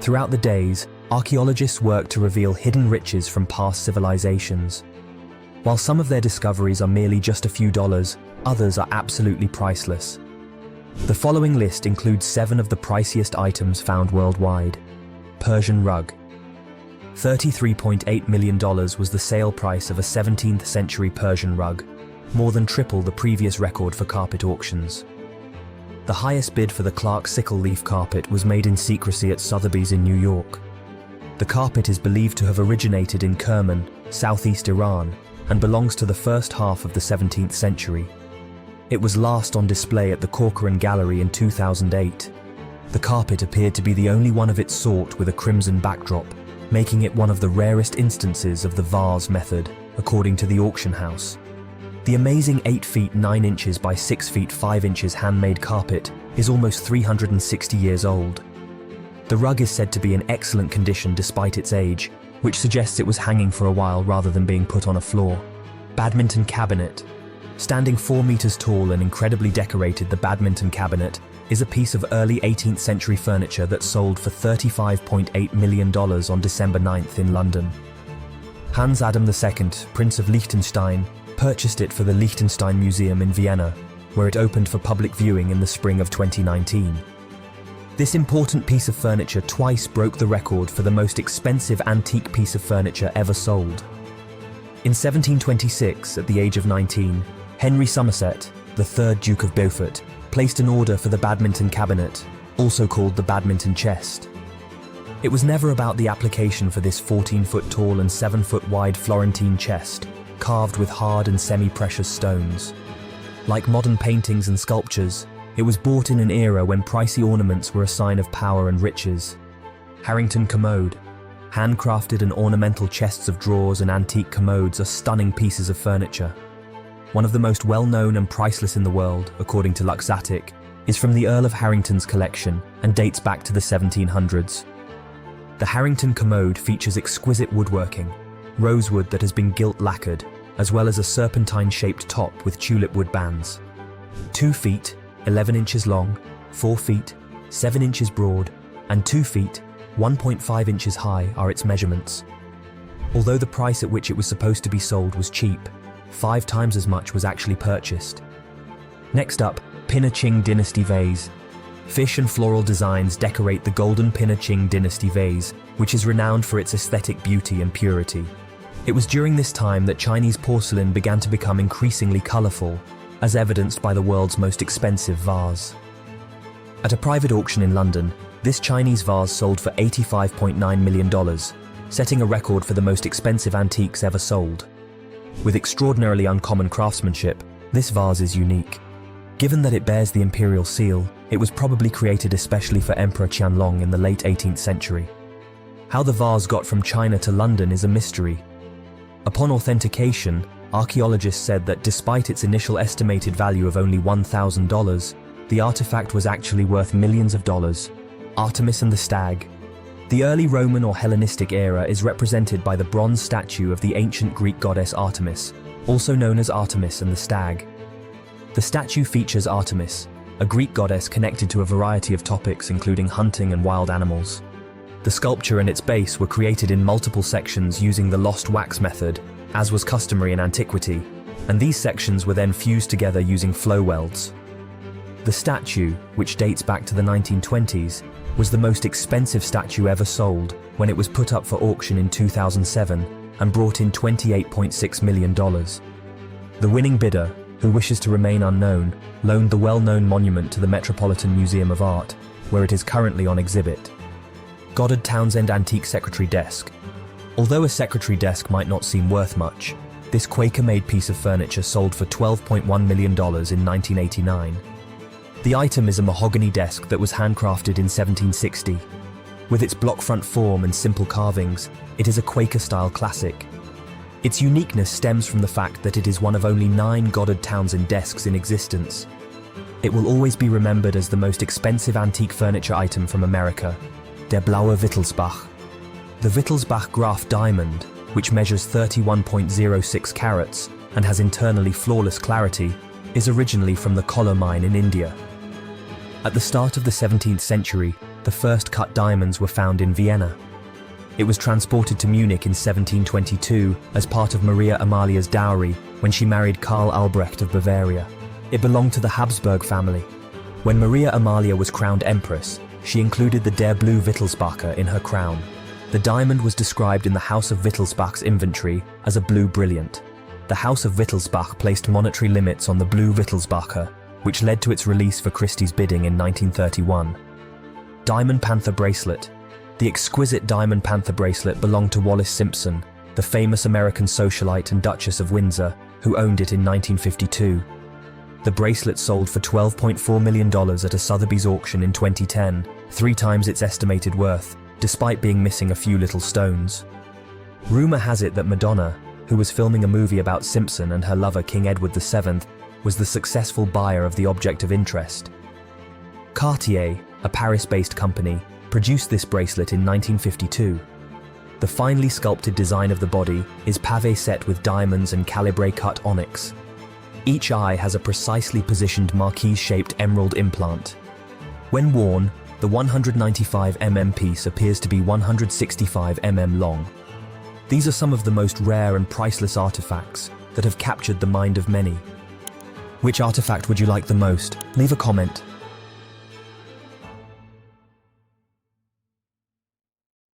Throughout the days, archaeologists worked to reveal hidden riches from past civilizations. While some of their discoveries are merely just a few dollars, others are absolutely priceless. The following list includes 7 of the priciest items found worldwide. Persian rug. $33.8 million was the sale price of a 17th century Persian rug, more than triple the previous record for carpet auctions. The highest bid for the Clark sickle leaf carpet was made in secrecy at Sotheby's in New York. The carpet is believed to have originated in Kerman, southeast Iran, and belongs to the first half of the 17th century. It was last on display at the Corcoran Gallery in 2008. The carpet appeared to be the only one of its sort with a crimson backdrop, making it one of the rarest instances of the vase method, according to the auction house. The amazing 8 feet 9 inches by 6 feet 5 inches handmade carpet is almost 360 years old. The rug is said to be in excellent condition despite its age, which suggests it was hanging for a while rather than being put on a floor. Badminton cabinet. Standing 4 meters tall and incredibly decorated, the badminton cabinet is a piece of early 18th century furniture that sold for $35.8 million on December 9th in London. Hans Adam II, Prince of Liechtenstein, purchased it for the Liechtenstein Museum in Vienna, where it opened for public viewing in the spring of 2019. This important piece of furniture twice broke the record for the most expensive antique piece of furniture ever sold. In 1726, at the age of 19, Henry Somerset, the 3rd Duke of Beaufort, placed an order for the badminton cabinet, also called the badminton chest. It was never about the application for this 14-foot tall and 7-foot wide Florentine chest, carved with hard and semi-precious stones. Like modern paintings and sculptures, it was bought in an era when pricey ornaments were a sign of power and riches. Harrington commode. Handcrafted and ornamental chests of drawers and antique commodes are stunning pieces of furniture. One of the most well-known and priceless in the world, according to Luxattic, is from the Earl of Harrington's collection and dates back to the 1700s. The Harrington commode features exquisite woodworking, rosewood that has been gilt lacquered, as well as a serpentine-shaped top with tulip wood bands. 2 feet, 11 inches long, 4 feet, 7 inches broad, and 2 feet, 1.5 inches high are its measurements. Although the price at which it was supposed to be sold was cheap, 5 times as much was actually purchased. Next up, Pinna Qing Dynasty vase. Fish and floral designs decorate the golden Pinna Qing Dynasty vase, which is renowned for its aesthetic beauty and purity. It was during this time that Chinese porcelain began to become increasingly colorful, as evidenced by the world's most expensive vase. At a private auction in London, this Chinese vase sold for $85.9 million, setting a record for the most expensive antiques ever sold. With extraordinarily uncommon craftsmanship, this vase is unique. Given that it bears the imperial seal, it was probably created especially for Emperor Qianlong in the late 18th century. How the vase got from China to London is a mystery. Upon authentication, archaeologists said that despite its initial estimated value of only $1,000, the artifact was actually worth millions of dollars. Artemis and the Stag. The early Roman or Hellenistic era is represented by the bronze statue of the ancient Greek goddess Artemis, also known as Artemis and the Stag. The statue features Artemis, a Greek goddess connected to a variety of topics including hunting and wild animals. The sculpture and its base were created in multiple sections using the lost wax method, as was customary in antiquity, and these sections were then fused together using flow welds. The statue, which dates back to the 1920s, was the most expensive statue ever sold when it was put up for auction in 2007 and brought in $28.6 million. The winning bidder, who wishes to remain unknown, loaned the well-known monument to the Metropolitan Museum of Art, where it is currently on exhibit. Goddard Townsend Antique Secretary Desk. Although a secretary desk might not seem worth much, this Quaker-made piece of furniture sold for $12.1 million in 1989. The item is a mahogany desk that was handcrafted in 1760. With its block front form and simple carvings, it is a Quaker-style classic. Its uniqueness stems from the fact that it is one of only 9 Goddard Townsend desks in existence. It will always be remembered as the most expensive antique furniture item from America, der blaue Wittelsbach. The Wittelsbach Graf diamond, which measures 31.06 carats and has internally flawless clarity, is originally from the Kolar mine in India. At the start of the 17th century, the the first cut diamonds were found in Vienna. It was transported to Munich in 1722 as part of Maria Amalia's dowry when she married Karl Albrecht of Bavaria. It belonged to the Habsburg family. When Maria Amalia was crowned empress, she included the Der Blue Wittelsbacher in her crown. The diamond was described in the House of Wittelsbach's inventory as a blue brilliant. The House of Wittelsbach placed monetary limits on the blue Wittelsbacher, which led to its release for Christie's bidding in 1931. Diamond Panther Bracelet. The exquisite Diamond Panther bracelet belonged to Wallis Simpson, the famous American socialite and Duchess of Windsor, who owned it in 1952. The bracelet sold for $12.4 million at a Sotheby's auction in 2010, 3 times its estimated worth, despite being missing a few little stones. Rumor has it that Madonna, who was filming a movie about Simpson and her lover King Edward VII, was the successful buyer of the object of interest. Cartier, a Paris-based company, produced this bracelet in 1952. The finely sculpted design of the body is pavé set with diamonds and calibre-cut onyx. Each eye has a precisely positioned marquise-shaped emerald implant. When worn, the 195 mm piece appears to be 165 mm long. These are some of the most rare and priceless artifacts that have captured the mind of many. Which artifact would you like the most? Leave a comment.